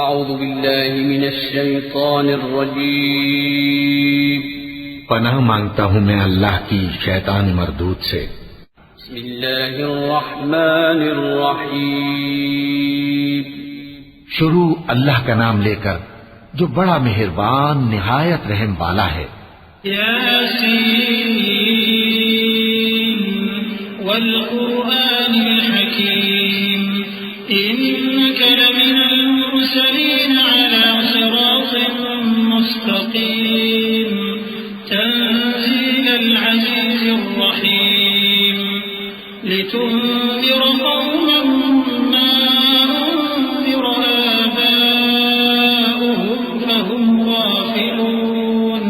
اعوذ باللہ من الشیطان الرجیم پناہ مانگتا ہوں میں اللہ کی شیطان مردود سے۔ بسم اللہ الرحمن الرحیم شروع اللہ کا نام لے کر جو بڑا مہربان نہایت رحم والا ہے۔ یاسین والقرآن الحکیم انک لمن المرسلین علی صراط مستقیم تنزیل العزیز الرحیم لتنذر قوما ما انذر آباؤهم فهم غافلون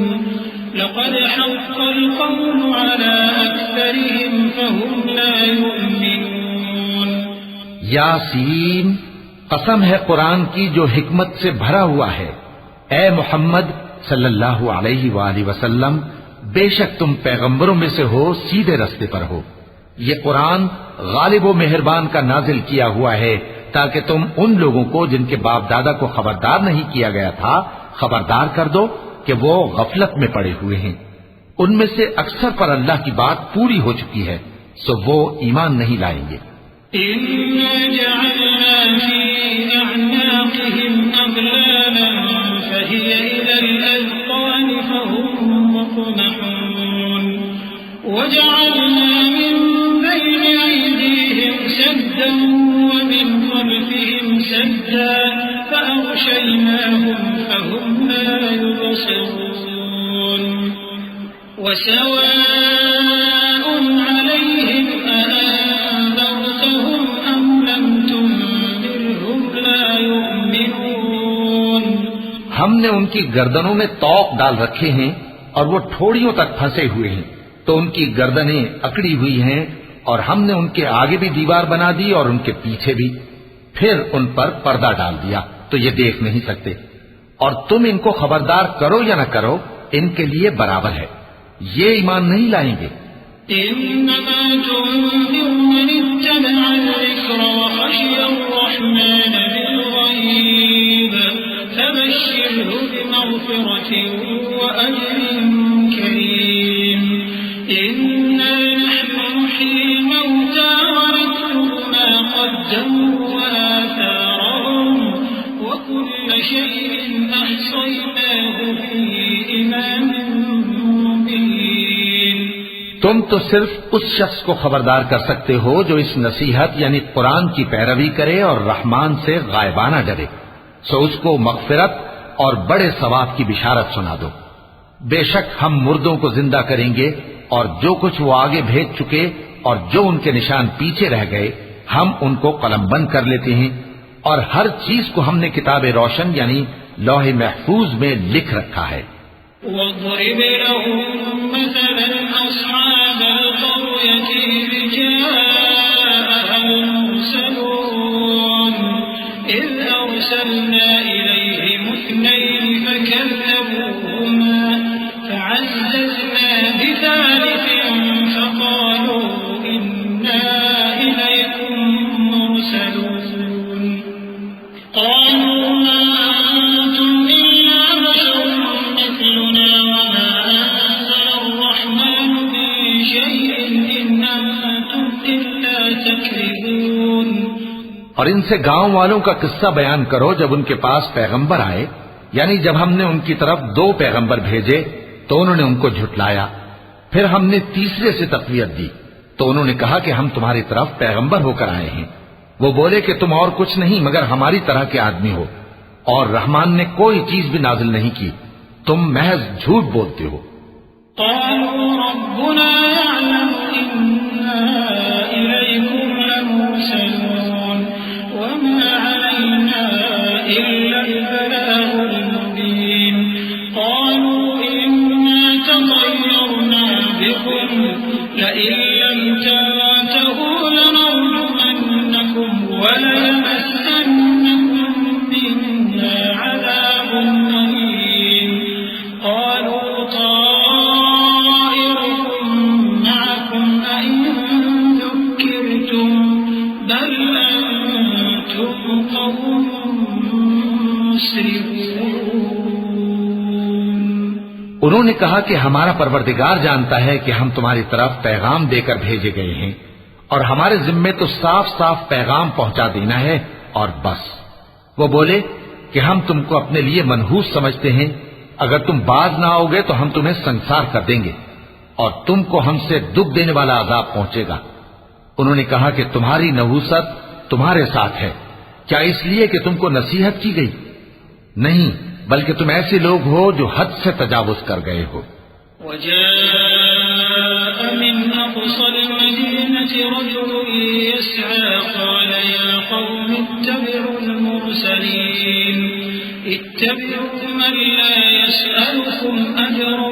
لقد حق القول على أكثرهم فهم لا يؤمنون۔ یاسین، قسم ہے قرآن کی جو حکمت سے بھرا ہوا ہے۔ اے محمد صلی اللہ علیہ وآلہ وسلم، بے شک تم پیغمبروں میں سے ہو، سیدھے رستے پر ہو۔ یہ قرآن غالب و مہربان کا نازل کیا ہوا ہے تاکہ تم ان لوگوں کو جن کے باپ دادا کو خبردار نہیں کیا گیا تھا خبردار کر دو کہ وہ غفلت میں پڑے ہوئے ہیں۔ ان میں سے اکثر پر اللہ کی بات پوری ہو چکی ہے، سو وہ ایمان نہیں لائیں گے۔ إِنَّا جَعَلْنَا فِي أَعْنَاقِهِمْ أَغْلَالًا فَهِيَ إِلَى الْأَذْقَانِ فَهُمْ مُقْمَحُونَ وَجَعَلْنَا مِنْ بَيْنِ أَيْدِيهِمْ سَدًّا وَمِنْ خَلْفِهِمْ سَدًّا فَأَغْشَيْنَاهُمْ فَهُمْ لَا يُبْصِرُونَ وَسَوَاءٌ عَلَيْهِمْ أَأَنذَرْتَهُمْ أَمْ لَمْ تُنذِرْهُمْ لَا يُؤْمِنُونَ۔ ہم نے ان کی گردنوں میں طوق ڈال رکھے ہیں اور وہ ٹھوڑیوں تک پھنسے ہوئے ہیں، تو ان کی گردنیں اکڑی ہوئی ہیں، اور ہم نے ان کے آگے بھی دیوار بنا دی اور ان کے پیچھے بھی، پھر ان پر پردہ ڈال دیا تو یہ دیکھ نہیں سکتے۔ اور تم ان کو خبردار کرو یا نہ کرو، ان کے لیے برابر ہے، یہ ایمان نہیں لائیں گے۔ إنما تنذر من اتبع الذكر وخشي الرحمن بالغيب فبشره بمغفرة وأجر كريم إنا نحن نحيي الموتى ونكتب ما قدموا وآثارهم وكل شيء أحصيناه في إمام مبين۔ تم تو صرف اس شخص کو خبردار کر سکتے ہو جو اس نصیحت یعنی قرآن کی پیروی کرے اور رحمان سے غائبانہ ڈرے، سو اس کو مغفرت اور بڑے ثواب کی بشارت سنا دو۔ بے شک ہم مردوں کو زندہ کریں گے، اور جو کچھ وہ آگے بھیج چکے اور جو ان کے نشان پیچھے رہ گئے ہم ان کو قلم بند کر لیتے ہیں، اور ہر چیز کو ہم نے کتاب روشن یعنی لوح محفوظ میں لکھ رکھا ہے۔ واضرب لهم مثلا أصحاب القرية إذ جاءها المرسلون إذ أرسلنا إليهم اثنين فكذبوهما فعززنا بثالث فقالوا إنا إليكم مرسلون قالوا ما أنتم إلا بشر مثلنا وما أنزل الرحمن من شيء إن أنتم إلا تكذبون۔ اور ان سے گاؤں والوں کا قصہ بیان کرو جب ان کے پاس پیغمبر آئے، یعنی جب ہم نے ان کی طرف 2 پیغمبر بھیجے تو انہوں نے ان کو جھٹلایا، پھر ہم نے تیسرے سے تقویت دی تو انہوں نے کہا کہ ہم تمہاری طرف پیغمبر ہو کر آئے ہیں۔ وہ بولے کہ تم اور کچھ نہیں مگر ہماری طرح کے آدمی ہو، اور رحمان نے کوئی چیز بھی نازل نہیں کی، تم محض جھوٹ بولتے ہو۔ قالوا ربنا يعلم إنا إليكم لمرسلون وما علينا إلا البلاغ المبين قالوا إنا تطيرنا بكم لئن لم تنتهوا لنرجمنكم وليمسنكم منا عذاب أليم قالوا طائركم معكم أئن ذكرتم بل أنتم قوم مسرفون انہوں نے کہا کہ ہمارا پروردگار جانتا ہے کہ ہم تمہاری طرف پیغام دے کر بھیجے گئے ہیں اور ہمارے ذمے تو صاف صاف پیغام پہنچا دینا ہے اور بس۔ وہ بولے کہ ہم تم کو اپنے لیے منحوس سمجھتے ہیں، اگر تم باز نہ آؤ گے تو ہم تمہیں سنسار کر دیں گے اور تم کو ہم سے دکھ دینے والا عذاب پہنچے گا۔ انہوں نے کہا کہ تمہاری نحوست تمہارے ساتھ ہے، کیا اس لیے کہ تم کو نصیحت کی گئی؟ نہیں، بلکہ تم ایسے لوگ ہو جو حد سے تجاوز کر گئے ہو۔ وجاء من أقصى المدينة رجل يسعى قال يا قوم اتبعوا المرسلين اتبعوا من لا يسألكم أجرا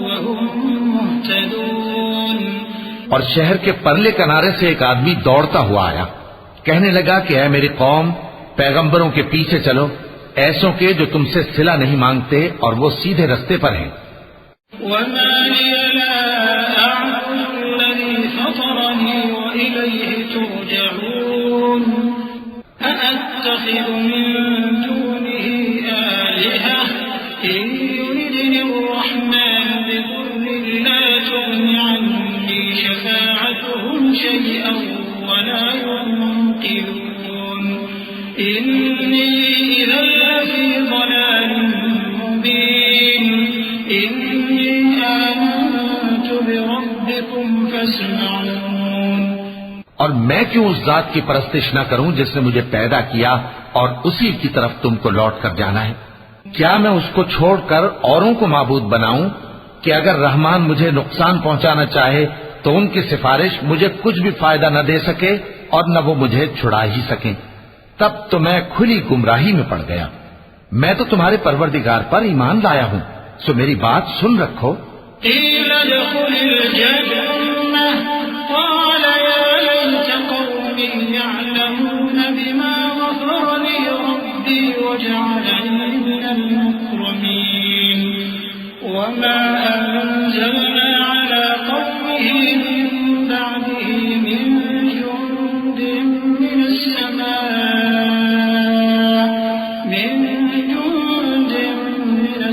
وهم مهتدون۔ اور شہر کے پرلے کنارے سے ایک آدمی دوڑتا ہوا آیا، کہنے لگا کہ اے میری قوم، پیغمبروں کے پیچھے چلو، ایسوں کے جو تم سے صلہ نہیں مانگتے اور وہ سیدھے رستے پر ہیں۔ وما لي لا أعبد الذي فطرني وإليه ترجعون أأتخذ من دونه آلهة إن يردني الرحمن بضر لا تغن عني شفاعتهم شيئا ولا ينقذون إني إذا لفي ضلال مبين إني آمنت بربكم فاسمعون۔ اور میں کیوں اس ذات کی پرستش نہ کروں جس نے مجھے پیدا کیا اور اسی کی طرف تم کو لوٹ کر جانا ہے؟ کیا میں اس کو چھوڑ کر اوروں کو معبود بناؤں کہ اگر رحمان مجھے نقصان پہنچانا چاہے تو ان کی سفارش مجھے کچھ بھی فائدہ نہ دے سکے اور نہ وہ مجھے چھڑا ہی سکیں؟ تب تو میں کھلی گمراہی میں پڑ گیا۔ میں تو تمہارے پروردگار پر ایمان لایا ہوں، سو میری بات سن رکھو۔ قيل ادخل الجنة قال يا ليت قومي يعلمون بما غفر لي ربي وجعلني من المكرمين وما أنزلنا على قومه من بعده من جند من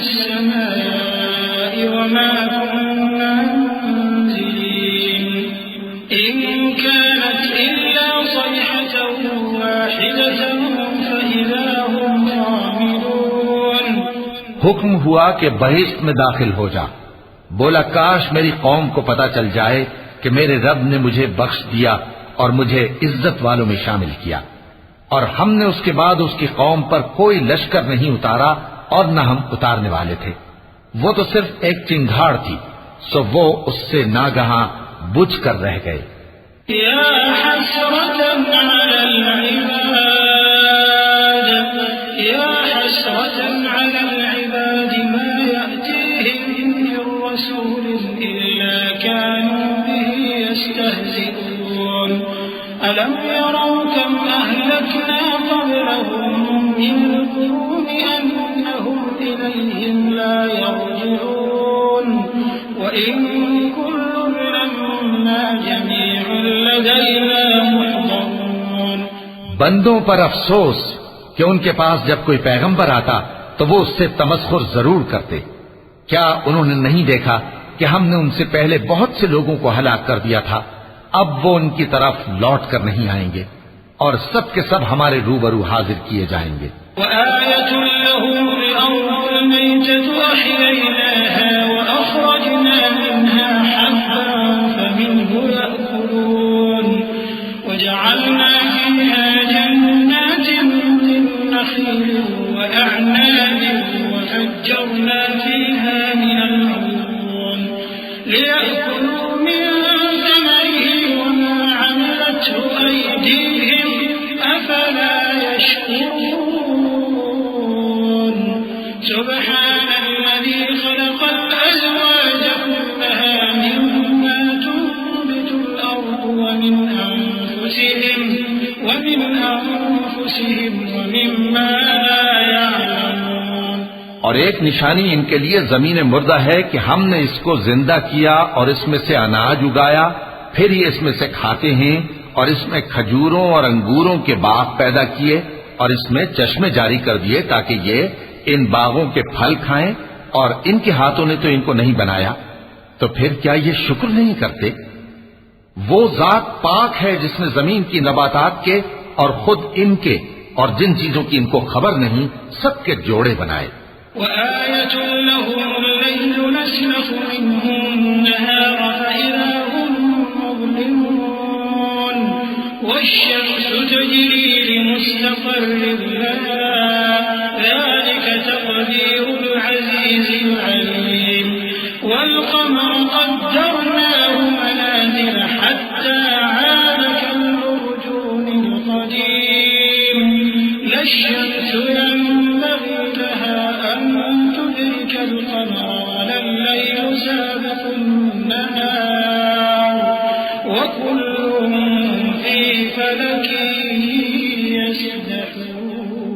السماء وما كنا منزلين إن كانت إلا صيحة واحدة فإذا هم خامدون۔ حکم ہوا کہ بہشت میں داخل ہو جا۔ بولا کاش میری قوم کو پتا چل جائے کہ میرے رب نے مجھے بخش دیا اور مجھے عزت والوں میں شامل کیا، اور ہم نے اس کے بعد اس کی قوم پر کوئی لشکر نہیں اتارا اور نہ ہم اتارنے والے تھے۔ وہ تو صرف ایک چنگھاڑ تھی، سو وہ اس سے ناگہاں بجھ کر رہ گئے۔ يا حسرة على العباد يا حسرة على العباد ما يأتيهم من رسول إلا كانوا به يستهزئون ألم يروا كم أهلكنا قبلهم من القرون أنهم إليهم لا يرجعون وإن كل لما جميع لدينا محضرون۔ بندوں پر افسوس کہ ان کے پاس جب کوئی پیغمبر آتا تو وہ اس سے تمسخر ضرور کرتے۔ کیا انہوں نے نہیں دیکھا کہ ہم نے ان سے پہلے بہت سے لوگوں کو ہلاک کر دیا تھا؟ اب وہ ان کی طرف لوٹ کر نہیں آئیں گے اور سب کے سب ہمارے روبرو حاضر کیے جائیں گے۔ وآية لهم الأرض الميتة أحييناها وأخرجنا منها حبا فمنه يأكلون وجعلنا فيها جنات من نخيل وأعناب وفجرنا فيها من العيون ليأكلوا من ثمره وما عملته أيديهم أفلا يشكرون سبحان الذي خلق الأزواج كلها مما تنبت الأرض ومن أنفسهم ومما لا يعلمون۔ اور ایک نشانی ان کے لیے زمین مردہ ہے کہ ہم نے اس کو زندہ کیا اور اس میں سے اناج اگایا، پھر یہ اس میں سے کھاتے ہیں، اور اس میں کھجوروں اور انگوروں کے باغ پیدا کیے اور اس میں چشمے جاری کر دیے تاکہ یہ ان باغوں کے پھل کھائیں، اور ان کے ہاتھوں نے تو ان کو نہیں بنایا، تو پھر کیا یہ شکر نہیں کرتے؟ وہ ذات پاک ہے جس نے زمین کی نباتات کے اور خود ان کے اور جن چیزوں کی ان کو خبر نہیں سب کے جوڑے بنائے۔ وآية لهم الليل نسلخ منه النهار فإذا هم مظلمون والشمس تجري لمستقر لها ذلك تقدير العزيز العليم والقمر قدرناه منازل حتى عاد كالأرجون القديم لا الشمس ينبغي لها أن تدرك القمر ولا الليل سابق النهار وكل في فلك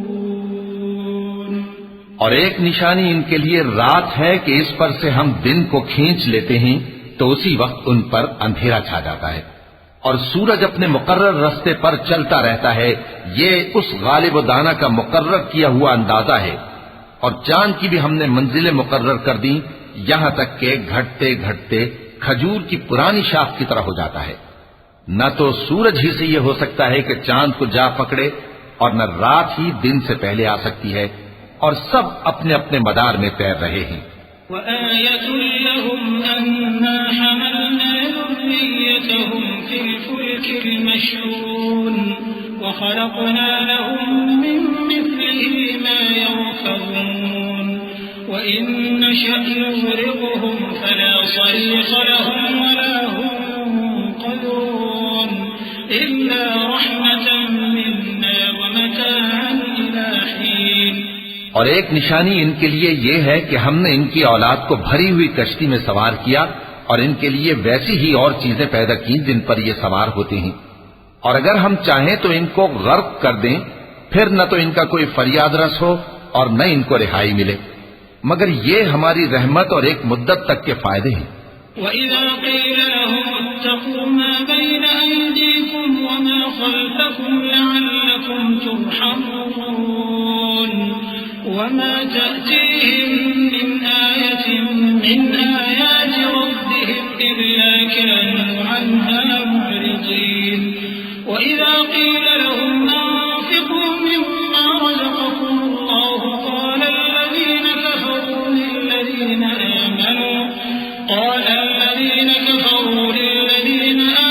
يسبحون۔ اور ایک نشانی ان کے لیے رات ہے کہ اس پر سے ہم دن کو کھینچ لیتے ہیں تو اسی وقت ان پر اندھیرا چھا جاتا ہے، اور سورج اپنے مقرر راستے پر چلتا رہتا ہے، یہ اس غالب و دانا کا مقرر کیا ہوا اندازہ ہے۔ اور چاند کی بھی ہم نے منزلیں مقرر کر دی، یہاں تک کہ گھٹتے گھٹتے کھجور کی پرانی شاخ کی طرح ہو جاتا ہے۔ نہ تو سورج ہی سے یہ ہو سکتا ہے کہ چاند کو جا پکڑے، اور نہ رات ہی دن سے پہلے آ سکتی ہے، اور سب اپنے اپنے مدار میں تیر رہے ہیں۔ وآية لهم أنا حملنا ذريتهم في الفلك المشحون وخلقنا لهم من مثله ما يركبون وإن نشأ نغرقهم فلا صريخ لهم ولا هم ينقذون إلا رحمة منا ومتاعا إلى حين۔ اور ایک نشانی ان کے لیے یہ ہے کہ ہم نے ان کی اولاد کو بھری ہوئی کشتی میں سوار کیا، اور ان کے لیے ویسی ہی اور چیزیں پیدا کی جن پر یہ سوار ہوتے ہیں، اور اگر ہم چاہیں تو ان کو غرق کر دیں، پھر نہ تو ان کا کوئی فریاد رس ہو اور نہ ان کو رہائی ملے، مگر یہ ہماری رحمت اور ایک مدت تک کے فائدے ہیں۔ وَإِذَا قِيلَ لَهُمُ اتَّقُوا مَا بَيْنَ أَيْدِيكُمْ وَمَا خَلْفَكُمْ لَعَلَّكُمْ تُرْحَمُونَ وَمَا تَأْتِيهِمْ مِنْ آيَةٍ مِنْ آيَاتِ رَبِّهِمْ إِلَّا كَانُوا عَنْهَا مُعْرِضِينَ وَإِذَا قِيلَ لَهُمْ أَنفِقُوا مِمَّا رَزَقَكُمُ اللَّهُ قَالَ الَّذِينَ كَفَرُوا لِلَّذِينَ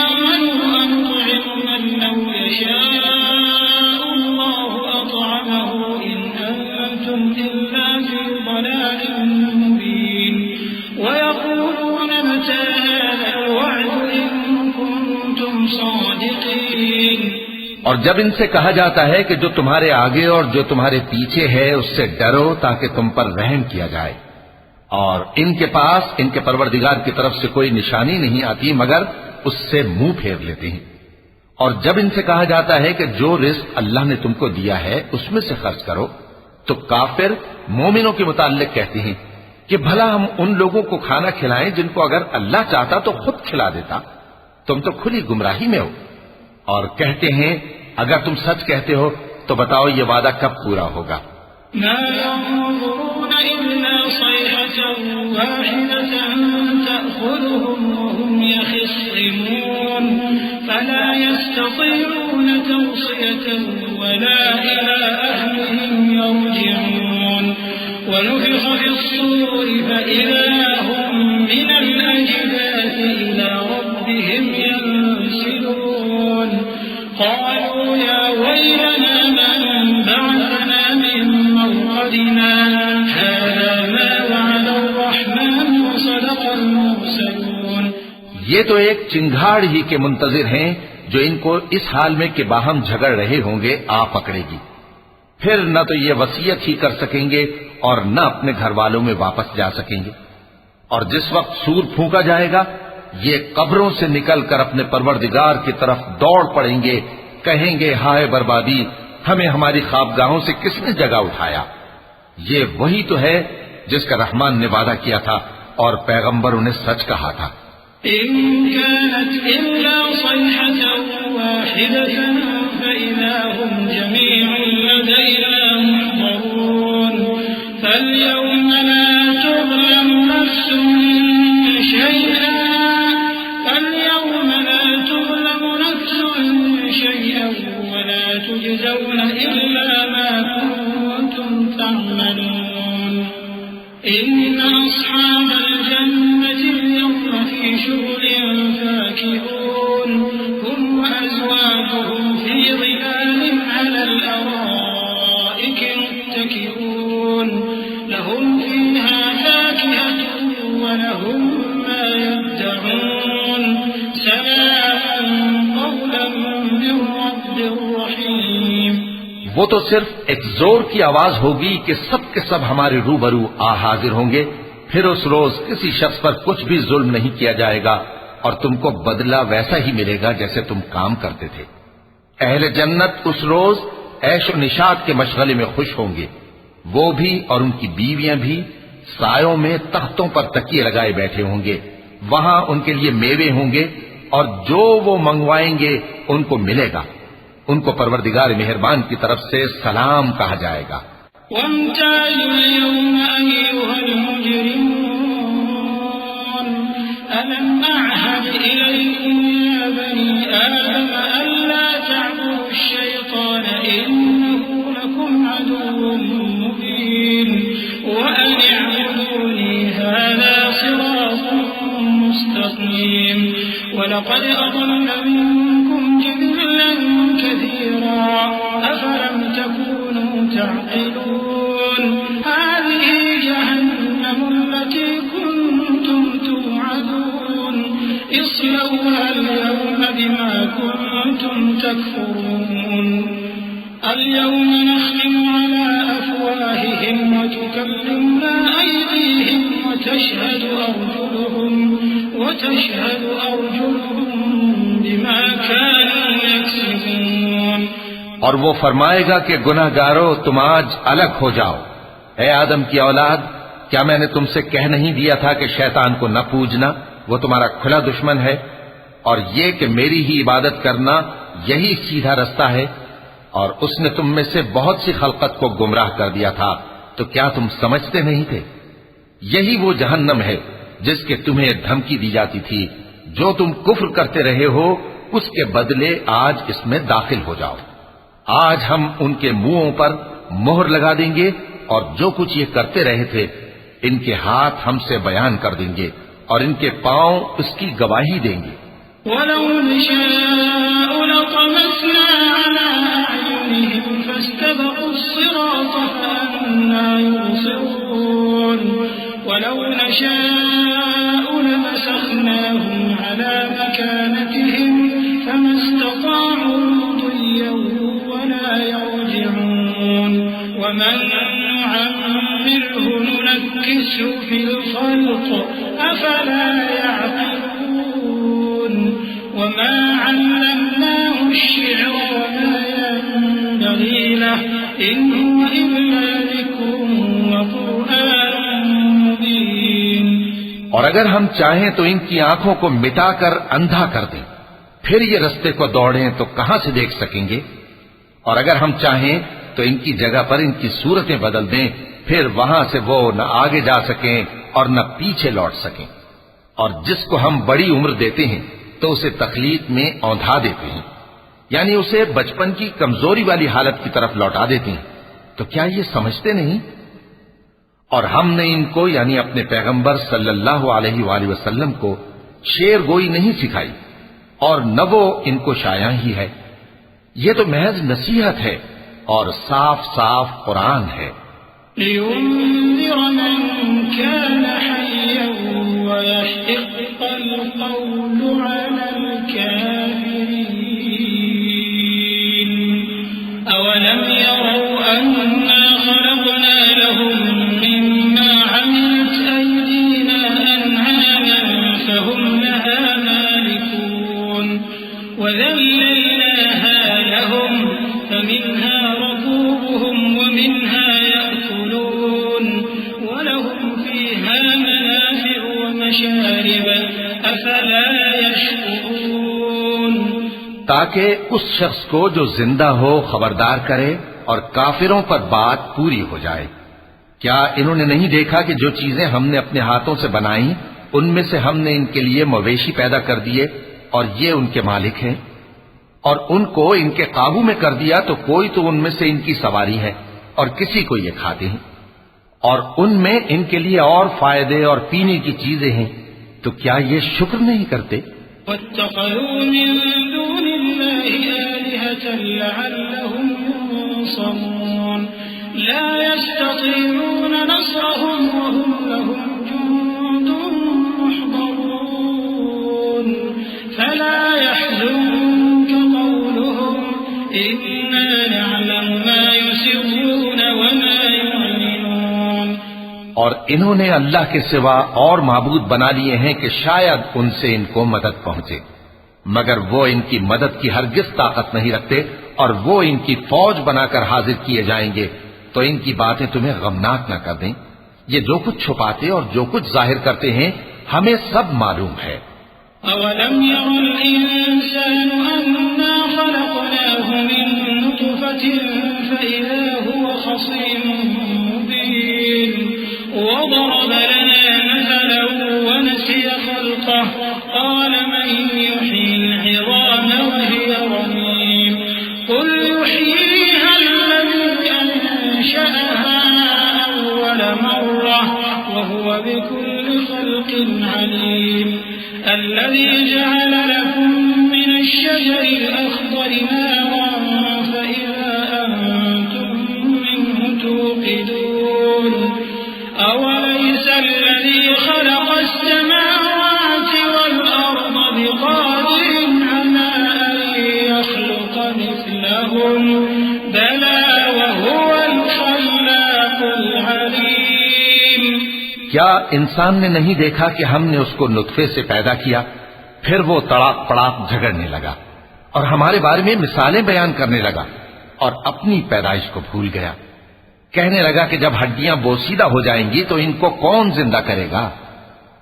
آمَنُوا أَنُطْعِمُ مَن لَّوْ يَشَاءُ اللَّهُ أَطْعَمَهُ إِنْ أَنتُمْ إِلَّا فِي ضَلَالٍ مُّبِينٍ وَيَقُولُونَ مَتَىٰ هَٰذَا الْوَعْدُ إِن كُنتُمْ صَادِقِينَ۔ اور جب ان سے کہا جاتا ہے کہ جو تمہارے آگے اور جو تمہارے پیچھے ہے اس سے ڈرو تاکہ تم پر رحم کیا جائے، اور ان کے پاس ان کے پروردگار کی طرف سے کوئی نشانی نہیں آتی مگر اس سے منہ پھیر لیتے ہیں، اور جب ان سے کہا جاتا ہے کہ جو رزق اللہ نے تم کو دیا ہے اس میں سے خرچ کرو، تو کافر مومنوں کے متعلق کہتے ہیں کہ بھلا ہم ان لوگوں کو کھانا کھلائیں جن کو اگر اللہ چاہتا تو خود کھلا دیتا، تم تو کھلی گمراہی میں ہو۔ اور کہتے ہیں اگر تم سچ کہتے ہو تو بتاؤ یہ وعدہ کب پورا ہوگا؟ ما ينظرون إلا صيحة واحدة تأخذهم وهم يخصمون فلا يستطيعون توصية ولا إلى أهلهم يرجعون ونفخ في الصور فإذا هم من الأجداث إلى ربهم ينسلون قالوا يا ويلنا من بعثنا من مرقدنا هذا ما وعد الرحمن وصدق المرسلون۔ یہ تو ایک چنگھاڑ ہی کے منتظر ہیں جو ان کو اس حال میں کہ باہم جھگڑ رہے ہوں گے آ پکڑے گی، پھر نہ تو یہ وصیت ہی کر سکیں گے اور نہ اپنے گھر والوں میں واپس جا سکیں گے، اور جس وقت سور پھونکا جائے گا یہ قبروں سے نکل کر اپنے پروردگار کی طرف دوڑ پڑیں گے، کہیں گے ہائے بربادی، ہمیں ہماری خوابگاہوں سے کس نے جگہ اٹھایا۔ یہ وہی تو ہے جس کا رحمان نے وعدہ کیا تھا اور پیغمبروں نے سچ کہا تھا۔ إن كانت إلا صيحة واحدة فإذا هم جميع لدينا محضرون فاليوم لا تظلم نفس شيئا ولا تجزون إلا ما كنتم تعملون إن أصحاب الجنة اليوم في شغل فاكهون هم وأزواجهم في ظلال على الأرائك متكئون لهم فيها فاكهة ولهم ما يدعون سلام قولا من رب رحيم. وہ تو صرف ایک زور کی آواز ہوگی کہ سب کے سب ہمارے روبرو آ حاضر ہوں گے. پھر اس روز کسی شخص پر کچھ بھی ظلم نہیں کیا جائے گا اور تم کو بدلہ ویسا ہی ملے گا جیسے تم کام کرتے تھے. اہل جنت اس روز عیش و نشاط کے مشغلے میں خوش ہوں گے. وہ بھی اور ان کی بیویاں بھی سایوں میں تختوں پر تکیے لگائے بیٹھے ہوں گے. وہاں ان کے لیے میوے ہوں گے اور جو وہ منگوائیں گے ان کو ملے گا. ان کو پروردگار مہربان کی طرف سے سلام کہا جائے گا. وامتازوا اليوم أيها المجرمون ألم أعهد إليكم يا بني آدم ألا تعبدوا الشيطان إنه لكم عدو مبين وأن اعبدوني هذا صراط مستقيم ولقد أضل منكم جبلا كثيرا أفلم تكونوا تعقلون هذه جهنم التي كنتم توعدون اصلوها اليوم بما كنتم تكفرون اليوم نختم على أفواههم وتكلمنا أيديهم وتشهد أرجلهم بما كانوا يكسبون. اور وہ فرمائے گا کہ گناہگارو تم آج الگ ہو جاؤ. اے آدم کی اولاد، کیا میں نے تم سے کہہ نہیں دیا تھا کہ شیطان کو نہ پوجنا، وہ تمہارا کھلا دشمن ہے، اور یہ کہ میری ہی عبادت کرنا یہی سیدھا رستہ ہے. اور اس نے تم میں سے بہت سی خلقت کو گمراہ کر دیا تھا، تو کیا تم سمجھتے نہیں تھے؟ یہی وہ جہنم ہے جس کے تمہیں دھمکی دی جاتی تھی. جو تم کفر کرتے رہے ہو اس کے بدلے آج اس میں داخل ہو جاؤ. آج ہم ان کے منہوں پر مہر لگا دیں گے اور جو کچھ یہ کرتے رہے تھے ان کے ہاتھ ہم سے بیان کر دیں گے اور ان کے پاؤں اس کی گواہی دیں گے. وَلَوْ نَشَاءُ لَطَمَسْنَا عَلَىٰ أَعْيُنِهِمْ فَاسْتَبَقُوا الصِّرَاطَ فَأَنَّىٰ يُبْصِرُونَ وَلَوْ نَشَاءُ لَمَسَخْنَاهُمْ عَلَىٰ مَكَانَتِهِمْ فَمَا اسْتَطَاعُوا مُضِيًّا وَلَا يَرْجِعُونَ وَمَن نُّعَمِّرْهُ نُنَكِّسْهُ فِي الْخَلْقِ أَفَلَا يَعْقِلُونَ وَمَا عَلَّمْنَاهُ الشِّعْرَ وَمَا يَنبَغِي لَهُ إِنْ هُوَ إِلَّا ذِكْرٌ وَقُرْآنٌ مُّبِينٌ. اور اگر ہم چاہیں تو ان کی آنکھوں کو مٹا کر اندھا کر دیں، پھر یہ رستے کو دوڑیں تو کہاں سے دیکھ سکیں گے؟ اور اگر ہم چاہیں تو ان کی جگہ پر ان کی صورتیں بدل دیں، پھر وہاں سے وہ نہ آگے جا سکیں اور نہ پیچھے لوٹ سکیں. اور جس کو ہم بڑی عمر دیتے ہیں تو اسے تخلیق میں اوندھا دیتے ہیں، یعنی اسے بچپن کی کمزوری والی حالت کی طرف لوٹا دیتے ہیں. تو کیا یہ سمجھتے نہیں؟ اور ہم نے ان کو یعنی اپنے پیغمبر صلی اللہ علیہ وآلہ وسلم کو شعر گوئی نہیں سکھائی اور نہ وہ ان کو شایع ہی ہے. یہ تو محض نصیحت ہے اور صاف صاف قرآن ہے. لِيُنذِرَ مَن كَانَ حَيًّا وَيَحِقَّ الْقَوْلُ عَلَى الْكَافِرِينَ أَوَلَمْ يَرَوْا أَنَّا خَلَقْنَا لَهُم مِّمَّا عَمِلَتْ أَيْدِينَا أَنْعَامًا فَهُمْ لَهَا مَالِكُونَ وَذَلَّلْنَاهَا لَهُمْ فَمِنْهَا رَكُوبُهُمْ وَمِنْهَا يَأْكُلُونَ وَلَهُمْ فِيهَا مَنَافِعُ وَمَشَارِبُ أَفَلَا يَشْكُرُونَ. تاکہ اس شخص کو جو زندہ ہو خبردار کرے اور کافروں پر بات پوری ہو جائے۔ کیا انہوں نے نہیں دیکھا کہ جو چیزیں ہم نے اپنے ہاتھوں سے بنائیں ان میں سے ہم نے ان کے لیے مویشی پیدا کر دیے اور یہ ان کے مالک ہیں، اور ان کو ان کے قابو میں کر دیا تو کوئی تو ان میں سے ان کی سواری ہے اور کسی کو یہ کھاتے ہیں، اور ان میں ان کے لیے اور فائدے اور پینے کی چیزیں ہیں، تو کیا یہ شکر نہیں کرتے؟ واتخذوا من دون الله آلهة لعلهم ينصرون لا يستطيعون نصرهم وهم لهم جند محضرون فلا يحزنك قولهم إنا نعلم ما يسرون وما يعلنون۔ اور انہوں نے اللہ کے سوا اور معبود بنا لیے ہیں کہ شاید ان سے ان کو مدد پہنچے، مگر وہ ان کی مدد کی ہرگز طاقت نہیں رکھتے، اور وہ ان کی فوج بنا کر حاضر کیے جائیں گے تو ان کی باتیں تمہیں غمناک نہ کر دیں۔ یہ جو کچھ چھپاتے اور جو کچھ ظاہر کرتے ہیں ہمیں سب معلوم ہے۔ أَوَلَمْ يَرَ الْإِنسَانُ أَنَّا خَلَقْنَاهُ مِن نُّطْفَةٍ فَإِذَا هُوَ خَصِيمٌ مُّبِينٌ وَضَرَبَ لَنَا مَثَلًا وَنَسِيَ خَلْقَهُ قَالَ مَن يُحْيِي الْعِظَامَ وَهِيَ رَمِيمٌ قُلْ يُحْيِيهَا الَّذِي أَنشَأَهَا أَوَّلَ مَرَّةٍ وَهُوَ بِكُلِّ خَلْقٍ عَلِيمٌ الذي جعل لكم من الشجر الأخضر نارا فإذا أنتم منه توقدون أوليس الذي خلق السماوات والأرض بقادر على أن يخلق مثلهم بلى وهو الخلاق العليم۔ کیا انسان نے نہیں دیکھا کہ ہم نے اس کو نطفے سے پیدا کیا، پھر وہ تڑاک پڑاک جھگڑنے لگا اور ہمارے بارے میں مثالیں بیان کرنے لگا اور اپنی پیدائش کو بھول گیا، کہنے لگا کہ جب ہڈیاں بوسیدہ ہو جائیں گی تو ان کو کون زندہ کرے گا؟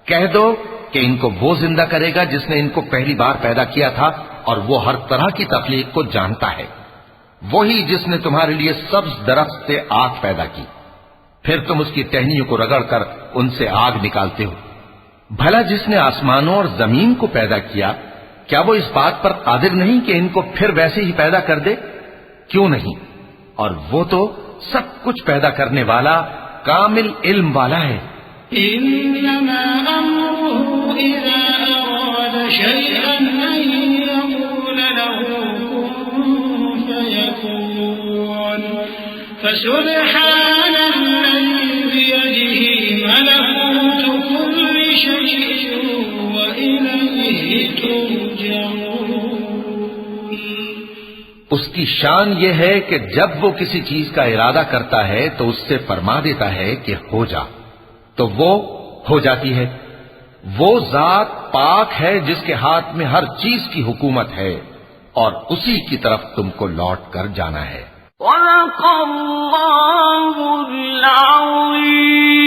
کہہ دو کہ ان کو وہ زندہ کرے گا جس نے ان کو پہلی بار پیدا کیا تھا، اور وہ ہر طرح کی تخلیق کو جانتا ہے، وہی جس نے تمہارے لیے سبز درخت سے آگ پیدا کی، پھر تم اس کی ٹہنیوں کو رگڑ کر ان سے آگ نکالتے ہو۔ بھلا جس نے آسمانوں اور زمین کو پیدا کیا، کیا وہ اس بات پر قادر نہیں کہ ان کو پھر ویسے ہی پیدا کر دے؟ کیوں نہیں؟ اور وہ تو سب کچھ پیدا کرنے والا کامل علم والا ہے۔ إنما أمره إذا أراد شيئا أن يقول له كن فيكون فسبحان الذي بيده ملكوت كل شيء وإليه ترجعون۔ اس کی شان یہ ہے کہ جب وہ کسی چیز کا ارادہ کرتا ہے تو اس سے فرما دیتا ہے کہ ہو جا، تو وہ ہو جاتی ہے۔ وہ ذات پاک ہے جس کے ہاتھ میں ہر چیز کی حکومت ہے، اور اسی کی طرف تم کو لوٹ کر جانا ہے۔ صدق اللہ العظیم۔